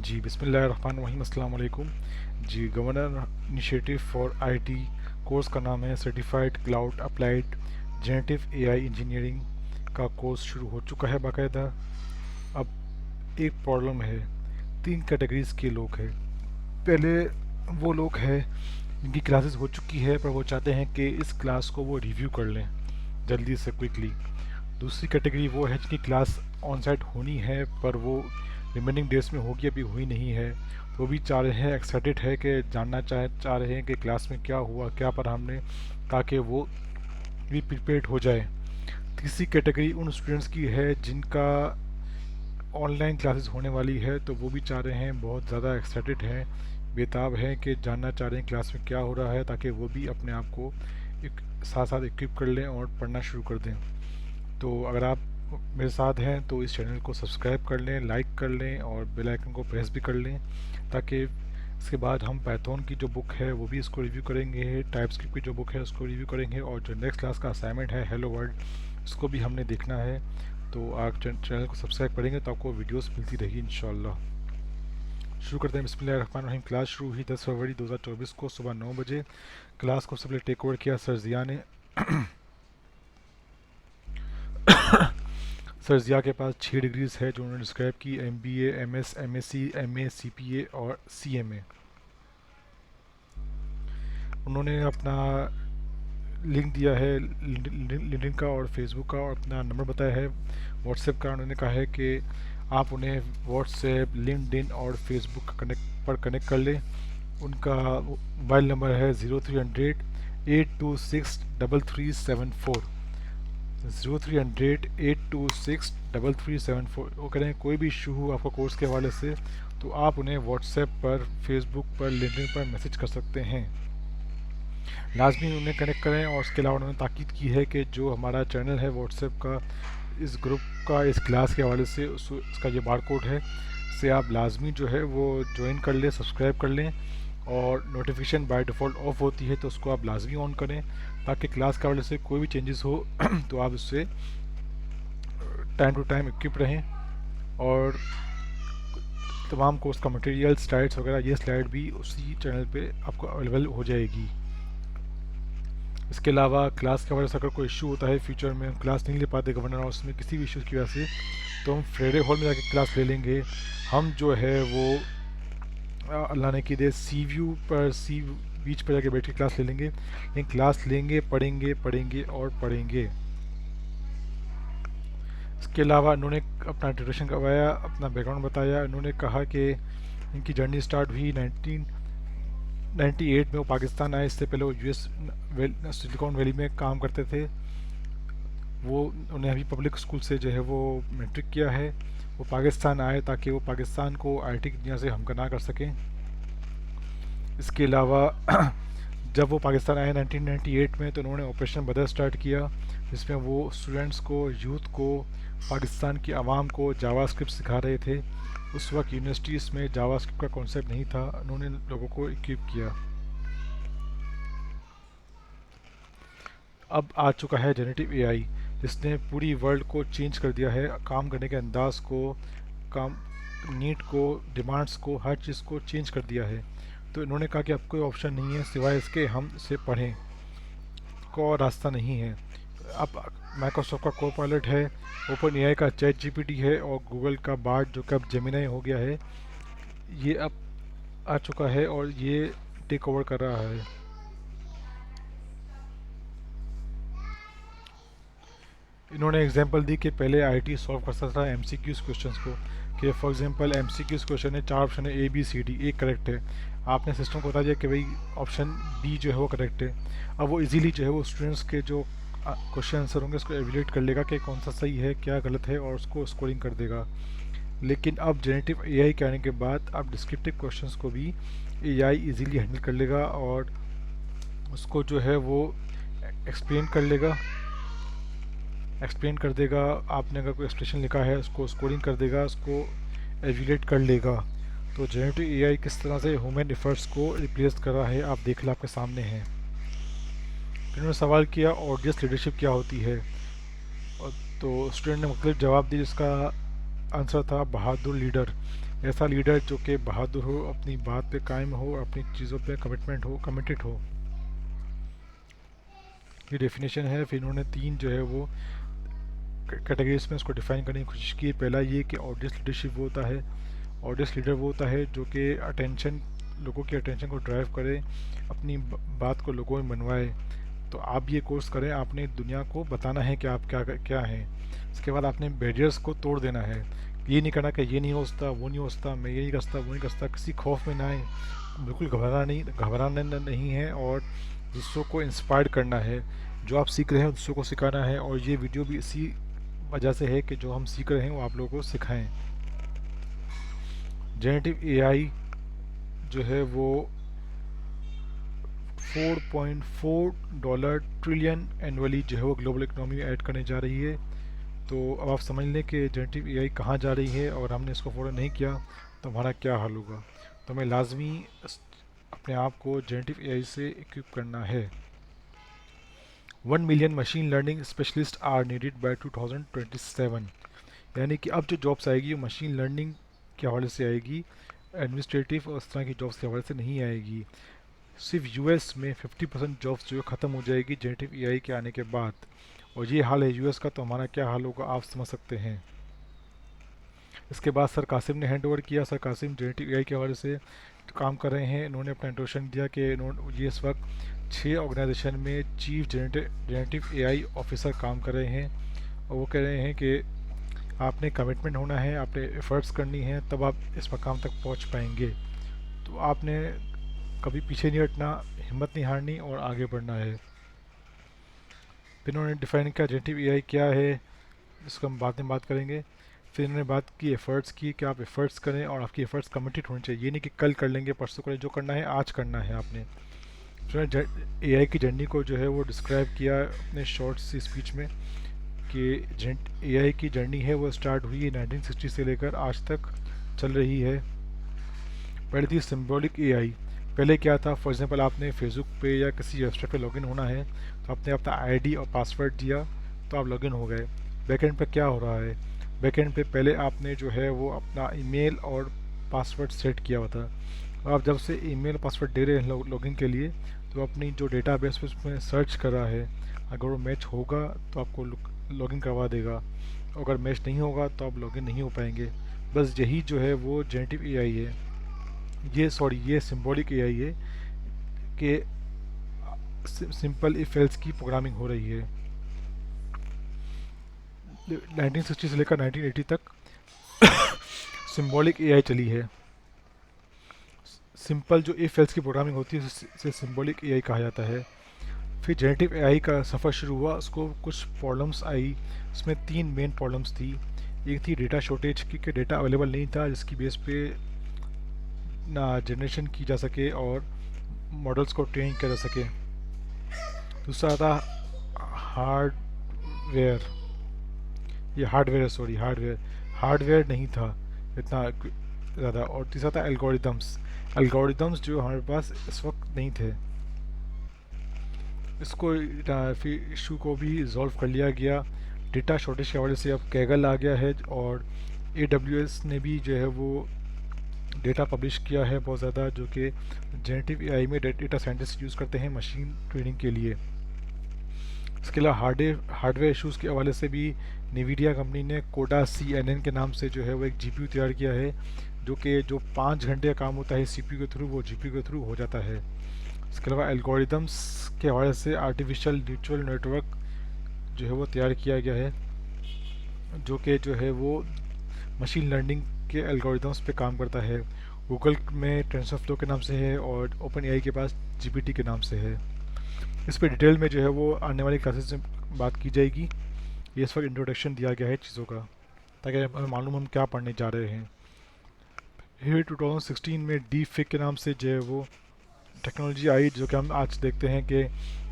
जी बिस्मिल्लाहिर्रहमानिर्रहीम अस्सलाम वालेकुम। जी governor initiative for IT course का नाम है certified cloud applied generative AI engineering का कोर्स शुरू हो चुका है बाकायदा। अब एक प्रॉब्लम है, तीन कैटेगरीज के लोग हैं। पहले वो लोग हैं जिनकी क्लासेस हो चुकी है पर वो चाहते हैं कि इस क्लास को वो रिव्यू कर लें जल्दी से क्विकली। दूसरी कैटेगरी वो है जिनकी क्लास ऑन साइट होनी है पर वो रिमेनिंग डेज में होगी, अभी हुई नहीं है। वो भी चाह रहे हैं, एक्साइटेड है कि जानना चाह रहे हैं कि क्लास में क्या हुआ, क्या पढ़ा हमने, ताकि वो भी प्रिपेयर्ड हो जाए। तीसरी कैटेगरी उन स्टूडेंट्स की है जिनका ऑनलाइन क्लासेस होने वाली है, तो वो भी चाह रहे हैं, बहुत ज़्यादा एक्साइटेड हैं, बेताब हैं कि जानना चाह रहे हैं क्लास में क्या हो रहा है, ताकि वो भी अपने आप को एक साथ साथ इक्विप कर लें और पढ़ना शुरू कर दें। तो अगर आप मेरे साथ हैं तो इस चैनल को सब्सक्राइब कर लें, लाइक कर लें और बेल आइकन को प्रेस भी कर लें, ताकि इसके बाद हम पाइथन की जो बुक है वो भी इसको रिव्यू करेंगे, टाइपस्क्रिप्ट की जो बुक है उसको रिव्यू करेंगे, और जो नेक्स्ट क्लास का असाइनमेंट है हेलो वर्ल्ड, इसको भी हमने देखना है। तो आप चैनल को सब्सक्राइब करेंगे तो आपको वीडियोस मिलती रहेगी इंशाल्लाह। शुरू करते हैं। बिस्मिल्लाहिर्रहमानिर्रहीम। क्लास शुरू हुई 10 फरवरी 2024 को सुबह 9 बजे। क्लास को सबसे पहले टेक ओवर किया सर जिया ने। सर जिया के पास 6 डिग्रीज है जो उन्होंने डिस्क्राइब की: MBA, MS, MSc, MA, CPA और CMA। उन्होंने अपना लिंक दिया है लिंक्डइन का और फेसबुक का, और अपना नंबर बताया है व्हाट्सएप का। उन्होंने कहा है कि आप उन्हें व्हाट्सएप, लिंक्डइन और फेसबुक पर कनेक्ट कर लें। उनका मोबाइल नंबर है 0300 826 3374, 0300 826 3374। वो कह रहे हैं कोई भी इशू हो आपको कोर्स के हवाले से तो आप उन्हें व्हाट्सएप पर, फेसबुक पर, लिंक्डइन पर मैसेज कर सकते हैं। लाजमी उन्हें कनेक्ट करें। और उसके अलावा उन्होंने ताकीद की है कि जो हमारा चैनल है व्हाट्सएप का, इस ग्रुप का, इस क्लास के हवाले से उसका ये बार कोड है, इससे आप लाजमी जो है वो ज्वाइन कर लें, सब्सक्राइब कर लें। और नोटिफिकेशन बाय डिफ़ॉल्ट ऑफ होती है तो उसको आप लाजमी ऑन करें, ताकि क्लास के हवाले से कोई भी चेंजेस हो तो आप उससे टाइम टू टाइम इक्विप रहें। और तमाम कोर्स का मटेरियल, स्लाइड्स वगैरह, ये स्लाइड भी उसी चैनल पे आपको अवेलेबल हो जाएगी। इसके अलावा क्लास के हवाले से अगर कोई इशू होता है, फ्यूचर में हम क्लास नहीं ले पाते गवर्नर हाउस में किसी भी इशू की वजह से, तो हम फ्राइडे हॉल में जाकर क्लास ले लेंगे। हम जो है वो अल्लाह ने की दे सी व्यू पर, सी बीच पर जाके बैठ के क्लास ले लेंगे। लेकिन क्लास लेंगे, पढ़ेंगे पढ़ेंगे और पढ़ेंगे। इसके अलावा उन्होंने अपना इंट्रोडक्शन करवाया, अपना बैकग्राउंड बताया। उन्होंने कहा कि इनकी जर्नी स्टार्ट हुई 1998 में। वो पाकिस्तान आए, इससे पहले वो US सिलिकॉन वैली में काम करते थे। वो उन्हें अभी पब्लिक स्कूल से जो है वो मैट्रिक किया है। वो पाकिस्तान आए ताकि वो पाकिस्तान को आईटी की दुनिया से हमकना कर सकें। इसके अलावा जब वो पाकिस्तान आए 1998 में तो उन्होंने ऑपरेशन बदर स्टार्ट किया, जिसमें वो स्टूडेंट्स को, यूथ को, पाकिस्तान की आवाम को जावास्क्रिप्ट सिखा रहे थे। उस वक्त यूनिवर्सिटीज़ में जावास्क्रिप्ट का कॉन्सेप्ट नहीं था, उन्होंने लोगों को इक्विप किया। अब आ चुका है जेनेटिव एआई, जिसने पूरी वर्ल्ड को चेंज कर दिया है, काम करने के अंदाज को, काम नीड को, डिमांड्स को, हर चीज़ को चेंज कर दिया है। तो इन्होंने कहा कि अब कोई ऑप्शन नहीं है सिवाय इसके हम इसे पढ़ें, को और रास्ता नहीं है। अब माइक्रोसॉफ्ट का को पायलट है, ओपन एआई का चैट जीपीटी है, और गूगल का बार्ड जो कि अब जेमिनाई हो गया है, ये अब आ चुका है और ये टेक ओवर कर रहा है। इन्होंने एग्जांपल दी कि पहले आईटी सॉल्व कर सकता था एमसीक्यूज क्वेश्चंस को, कि फॉर एग्जांपल एमसीक्यूज क्वेश्चन है, 4 ऑप्शन है, ABCD, एक करेक्ट है। आपने सिस्टम को बता दिया कि भाई ऑप्शन बी जो है वो करेक्ट है। अब वो इजीली जो है वो स्टूडेंट्स के जो क्वेश्चन आंसर होंगे उसको एवेल्यूएट कर लेगा कि कौन सा सही है, क्या गलत है, और उसको स्कोरिंग कर देगा। लेकिन अब जेनेटिव एआई के आने के बाद अब डिस्क्रिप्टिव क्वेश्चंस को भी एआई इजीली हैंडल कर लेगा और उसको जो है वो एक्सप्लेन कर देगा। आपने अगर कोई एक्सप्रेशन लिखा है उसको स्कोरिंग कर देगा, उसको एवेल्यूएट कर लेगा। तो जेनेटिव एआई किस तरह से ह्यूमन एफर्ट्स को रिप्लेस कर रहा है आप देख लें, आपके सामने हैं। उन्होंने सवाल किया ऑडियंस लीडरशिप क्या होती है, तो स्टूडेंट ने मुख्तलिफ जवाब दिए, जिसका आंसर था बहादुर लीडर। ऐसा लीडर जो कि बहादुर हो, अपनी बात पे कायम हो, अपनी चीज़ों पे कमिटेड हो। ये डेफिनेशन है। फिर इन्होंने तीन जो है वो कैटेगरीज में उसको डिफाइन करने की कोशिश की। पहला ये कि ऑडियंस लीडरशिप वो होता है, ऑडियंस लीडर वो होता है जो कि अटेंशन, लोगों की अटेंशन को ड्राइव करे, अपनी बात को लोगों में मनवाए। तो आप ये कोर्स करें, आपने दुनिया को बताना है कि आप क्या क्या हैं। इसके बाद आपने बैरियर्स को तोड़ देना है। ये नहीं करना कि ये नहीं हो सकता, वो नहीं हो सकता, मैं ये नहीं कर सकता, वो नहीं कर सकता। किसी खौफ में ना आए, बिल्कुल घबराना नहीं है, और दूसरों को इंस्पायर करना है। जो आप सीख रहे हैं दूसरों को सिखाना है, और ये वीडियो भी इसी वजह से है कि जो हम सीख रहे हैं वो आप लोगों को सिखाएं। जेनेटिव एआई जो है वो $4.4 ट्रिलियन एनुअली जो है वो ग्लोबल इकोनॉमी में ऐड करने जा रही है। तो अब आप समझ लें कि जेनेटिव एआई कहाँ जा रही है, और हमने इसको फॉलो नहीं किया तो हमारा क्या हाल होगा। तो हमें लाजमी अपने आप को जेनेटिव एआई से इक्विप करना है। 1 million machine learning specialist are needed by 2027। यानी कि अब जो जॉब्स आएगी वो मशीन लर्निंग के हवाले से आएगी, एडमिनिस्ट्रेटिव और इस तरह की जॉब्स के हवाले से नहीं आएगी। सिर्फ यूएस में 50% जॉब्स जो है ख़त्म हो जाएगी जेनेटिव एआई के आने के बाद। और ये हाल है यूएस का, तो हमारा क्या हाल होगा आप समझ सकते हैं। इसके बाद सर कासिम ने हैंड ओवर किया। सर कासिम जेनेटिव एआई के हवाले से काम कर रहे हैं। इन्होंने अपना इंट्रोडक्शन दिया कि ये इस वक्त 6 ऑर्गेनाइजेशन में चीफ जेनेटिव एआई ऑफिसर काम कर रहे हैं, और वो कह रहे हैं कि आपने कमिटमेंट होना है, आपने एफर्ट्स करनी है, तब आप इस मकाम तक पहुंच पाएंगे। तो आपने कभी पीछे नहीं हटना, हिम्मत नहीं हारनी और आगे बढ़ना है। फिर इन्होंने डिफाइन किया जेनेटिव एआई क्या है, इसको हम बाद में बात करेंगे। फिर इन्होंने बात की एफ़र्ट्स की कि आप एफ़र्ट्स करें और आपकी एफ़र्ट्स कमिटेड होनी चाहिए। ये नहीं कि कल कर लेंगे, परसों करें, जो करना है आज करना है आपने। फिर एआई की जर्नी को जो है वो डिस्क्राइब किया अपने शॉर्ट सी स्पीच में कि एआई की जर्नी है वो स्टार्ट हुई है 1960 से लेकर आज तक चल रही है। पहले थी सिम्बॉलिक एआई। पहले क्या था, फॉर एग्जांपल आपने फेसबुक पे या किसी वेबसाइट पे लॉगिन होना है तो आपने अपना आईडी और पासवर्ड दिया तो आप लॉगिन हो गए। बैकएंड पे क्या हो रहा है, बैकएंड पे पहले आपने जो है वो अपना ईमेल और पासवर्ड सेट किया हुआ था। आप जब से ईमेल पासवर्ड दे रहे हैं लॉगिन के लिए, तो अपनी जो डेटाबेस उसमें सर्च कर रहा है, अगर वो मैच होगा तो आपको लॉगिन करवा देगा, अगर मैच नहीं होगा तो आप लॉगिन नहीं हो पाएंगे। बस यही जो है वो जेनेटिव एआई है। ये सिंबॉलिक एआई है कि सिंपल इफ एल्स की प्रोग्रामिंग हो रही है। 1960 से लेकर 1980 तक सिंबॉलिक एआई चली है। सिंपल जो इफ एल्स की प्रोग्रामिंग होती है उसे सिंबॉलिक एआई कहा जाता है। फिर जेनेटिव एआई का सफ़र शुरू हुआ, उसको कुछ प्रॉब्लम्स आई। उसमें 3 मेन प्रॉब्लम्स थी। एक थी डेटा शॉर्टेज की, कि डेटा अवेलेबल नहीं था जिसकी बेस पे ना जनरेशन की जा सके और मॉडल्स को ट्रेन किया जा सके। दूसरा था हार्डवेयर, ये हार्डवेयर नहीं था इतना ज़्यादा। और तीसरा था एल्गोरिदम्स जो हमारे पास इस वक्त नहीं थे। इसको फिर इशू को भी रिजॉल्व कर लिया गया। डेटा शॉर्टेज की वजह से अब कैगल आ गया है, और AWS ने भी जो है वो डेटा पब्लिश किया है बहुत ज़्यादा, जो कि जेनेटिव एआई में डेटा साइंटिस्ट यूज़ करते हैं मशीन ट्रेनिंग के लिए। इसके अलावा हार्डवेयर इशूज़ के हवाले से भी NVIDIA कंपनी ने कोडा CNN के नाम से जो है वो एक GPU तैयार किया है, जो 5 घंटे का काम होता है CPU के थ्रू, वो GPU के थ्रू हो जाता है। इसके अलावा एल्गोरिदम्स के हवाले से आर्टिफिशियल न्यूरल नेटवर्क जो है वो तैयार किया गया है, जो है वो मशीन लर्निंग के एल्गोरिदम्स पे काम करता है। गूगल में टेंसरफ्लो के नाम से है और OpenAI के पास GPT के नाम से है। इस पर डिटेल में जो है वो आने वाली क्लासेस में बात की जाएगी। ये इस वक्त इंट्रोडक्शन दिया गया है चीज़ों का, ताकि हमें मालूम हम क्या पढ़ने जा रहे हैं। फिर 2016 में डीप फेक के नाम से जो है वो टेक्नोलॉजी आई, जो कि हम आज देखते हैं कि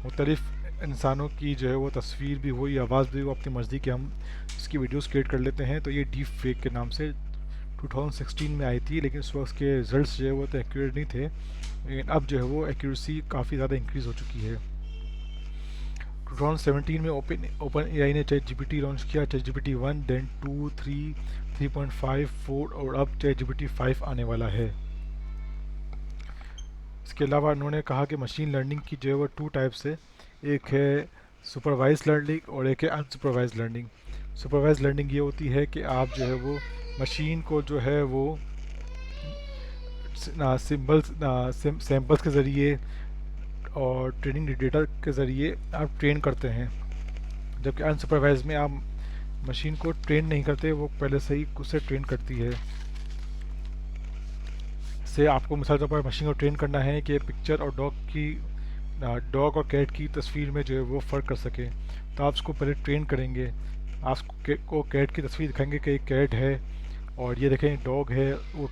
मुख्तलिफ इंसानों की जो है वो तस्वीर भी हुई, आवाज़ भी हो, अपनी मर्ज़ी के हम इसकी वीडियोस क्रिएट कर लेते हैं। तो ये डीप फेक के नाम से 2016 में आई थी, लेकिन उस वक्त के रिजल्ट्स जो है वो तो एक्यूरेट नहीं थे, लेकिन अब जो है वो एक्यूरेसी काफ़ी ज़्यादा इंक्रीज़ हो चुकी है। 2017 में ओपन एआई ने चैट जीपीटी लॉन्च किया, चैट जीपीटी 1, देन 2, 3, 3.5, 4 और अब चैट जीपीटी 5 आने वाला है। इसके अलावा उन्होंने कहा कि मशीन लर्निंग की जो है वो 2 टाइप्स है, एक है सुपरवाइज लर्निंग और एक है अनसुपरवाइज लर्निंग। सुपरवाइज लर्निंग ये होती है कि आप जो है वो मशीन को जो है वो सैम्पल्स के ज़रिए और ट्रेनिंग डेटा के ज़रिए आप ट्रेन करते हैं, जबकि अनसुपरवाइज में आप मशीन को ट्रेन नहीं करते, वो पहले से ही खुद से ट्रेन करती है। से आपको मिसाल तौर पर मशीन को ट्रेन करना है कि पिक्चर और डॉग और कैट की तस्वीर में जो है वो फ़र्क कर सके, तो आप उसको पहले ट्रेन करेंगे। आपको कैट की तस्वीर दिखाएंगे कि एक कैट है और ये देखें डॉग है, वो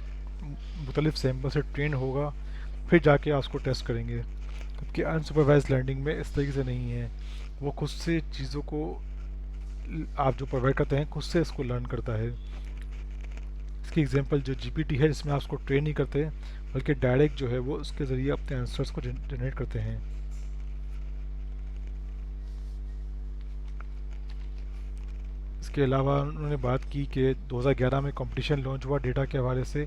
मुख्तलिफ सैम्पल से ट्रेन होगा, फिर जाके आप उसको टेस्ट करेंगे। जबकि अनसुपरवाइज लर्निंग में इस तरीके से नहीं है, वो खुद से चीज़ों को आप जो प्रोवाइड करते हैं खुद से इसको लर्न करता है। इसकी एग्जांपल जो जीपीटी है, जिसमें आप उसको ट्रेन नहीं करते बल्कि डायरेक्ट जो है वो उसके ज़रिए अपने आंसर्स को जनरेट करते हैं। इसके अलावा उन्होंने बात की कि 2011 में कंपटीशन लॉन्च हुआ डेटा के हवाले से,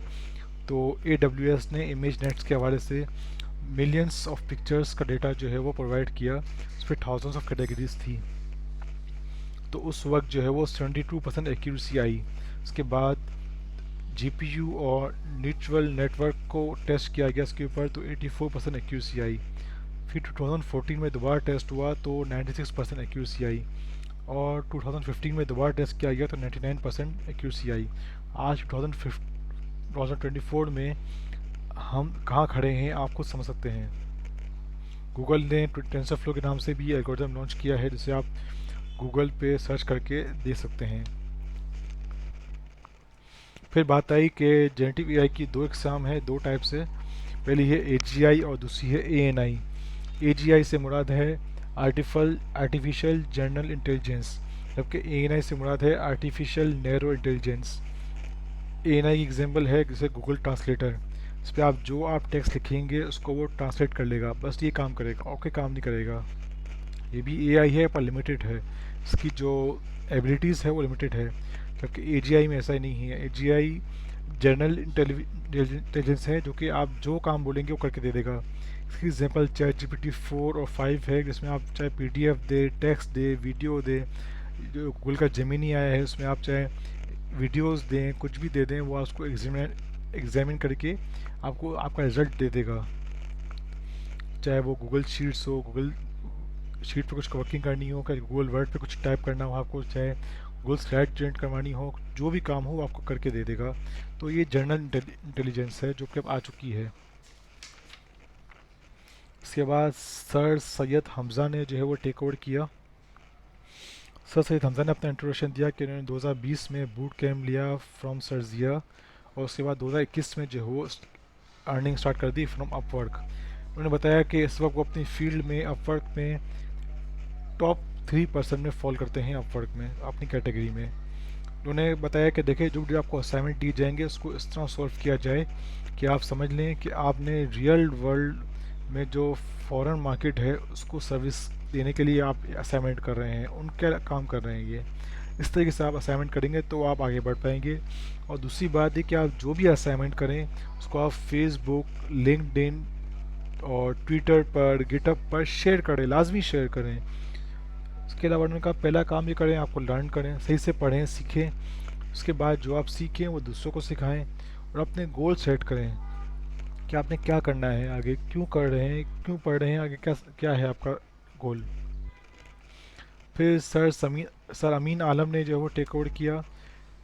तो AWS ने इमेज नेट्स के हवाले से मिलियंस ऑफ पिक्चर्स का डेटा जो है वो प्रोवाइड किया, उस पर थाउजेंड्स ऑफ कैटेगरीज थी। तो उस वक्त जो है वो 72% एक्यूरेसी आई। उसके बाद GPU और न्यूट्रल नेटवर्क को टेस्ट किया गया इसके ऊपर, तो 84% एक्यूरेसी आई। फिर 2014 में दोबारा टेस्ट हुआ तो 96% एक्यूरेसी आई, और 2015 में दोबारा टेस्ट किया गया तो 99% एक्यूरेसी आई। आज 2024 में हम कहाँ खड़े हैं आप खुद समझ सकते हैं। गूगल ने टेंसरफ्लो के नाम से भी एल्गोरिथम लॉन्च किया है, जिसे आप गूगल पे सर्च करके देख सकते हैं। फिर बात आई कि जेनेटिव एआई की 2 इकसाम है, 2 टाइप से। पहली है AGI और दूसरी है ANI। AGI से मुराद है आर्टिफिशियल जनरल इंटेलिजेंस, जबकि ANI से मुराद है आर्टिफिशियल नैरो इंटेलिजेंस। ANI की एग्जाम्पल है जैसे गूगल ट्रांसलेटर, इस पर आप जो आप टेक्स्ट लिखेंगे उसको वो ट्रांसलेट कर लेगा, बस ये काम करेगा और कोई काम नहीं करेगा। ये भी AI है पर लिमिटेड है, इसकी जो एबिलिटीज़ है वो लिमिटेड है, जबकि AGI में ऐसा ही नहीं है। AGI जनरल इंटेलिजेंस है, जो कि आप जो काम बोलेंगे वो करके दे देगा। इसकी एग्जांपल चैट जीपीटी 4 और 5 है, जिसमें आप चाहे PDF दे, टेक्स्ट दे, वीडियो दे, जो गूगल का जेमिनी आया है उसमें आप चाहे वीडियोस दें, कुछ भी दे दें, वो उसको एग्जामिन करके आपको आपका रिज़ल्ट दे देगा। चाहे वो गूगल शीट्स हो, गूगल शीट पे कुछ वर्किंग करनी हो, चाहे गूगल वर्ड पे कुछ टाइप करना हो आपको, चाहे गूगल स्लाइड जनरेट करवानी हो, जो भी काम हो वो आपको करके दे देगा। तो ये जनरल इंटेलिजेंस है जो कि अब आ चुकी है। इसके बाद सर सैयद हमज़ा ने जो है वो टेक ओवर किया। सर सैयद हमज़ा ने अपना इंट्रोडक्शन दिया कि उन्होंने 2020 में बूट कैम्प लिया फ्रॉम सर्जिया, और उसके बाद 2021 में जो है वो अर्निंग स्टार्ट कर दी फ्रॉम अपवर्क। उन्होंने बताया कि इस वक्त वो अपनी फील्ड में अपवर्क में टॉप 3% में फॉल करते हैं अपवर्क में अपनी कैटेगरी में। उन्होंने बताया कि देखिए जो भी आपको असाइनमेंट दिए जाएंगे उसको इस तरह सॉल्व किया जाए कि आप समझ लें कि आपने रियल वर्ल्ड में जो फॉरेन मार्केट है उसको सर्विस देने के लिए आप असाइनमेंट कर रहे हैं, उनके काम कर रहे हैं। ये इस तरीके से आप असाइनमेंट करेंगे तो आप आगे बढ़ पाएंगे। और दूसरी बात है कि आप जो भी असाइनमेंट करें उसको आप फेसबुक, लिंक्डइन और ट्विटर पर, गिटअप पर शेयर करें, लाजमी शेयर करें। उसके अलावा उन्होंने कहा पहला काम ये करें, आपको लर्न करें, सही से पढ़ें, सीखें। उसके बाद जो आप सीखें वो दूसरों को सिखाएं और अपने गोल सेट करें कि आपने क्या करना है आगे, क्यों कर रहे हैं, क्यों पढ़ रहे हैं, आगे क्या क्या है आपका गोल। फिर सर अमीन आलम ने जो है वो टेक ओवर किया।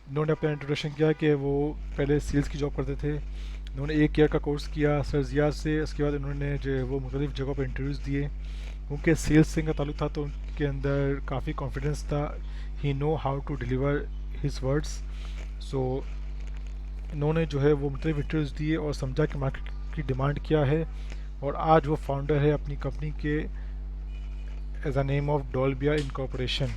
उन्होंने अपना इंट्रोडक्शन किया कि वो पहले सेल्स की जॉब करते थे। उन्होंने 1 ईयर का कोर्स किया सर जिया से। उसके बाद उन्होंने जो है वो मुख्तलिफ़ जगहों पर इंटरव्यूज़ दिए। उनके सेल्स से का ताल्लुक था तो उनके अंदर काफ़ी कॉन्फिडेंस था, he know how to deliver his words. So इन्होंने जो है वो मुख्तलिफ़ इंटरव्यूज़ दिए और समझा कि मार्केट की डिमांड क्या है, और आज वो फाउंडर है अपनी कंपनी के as a name of Dolbia incorporation.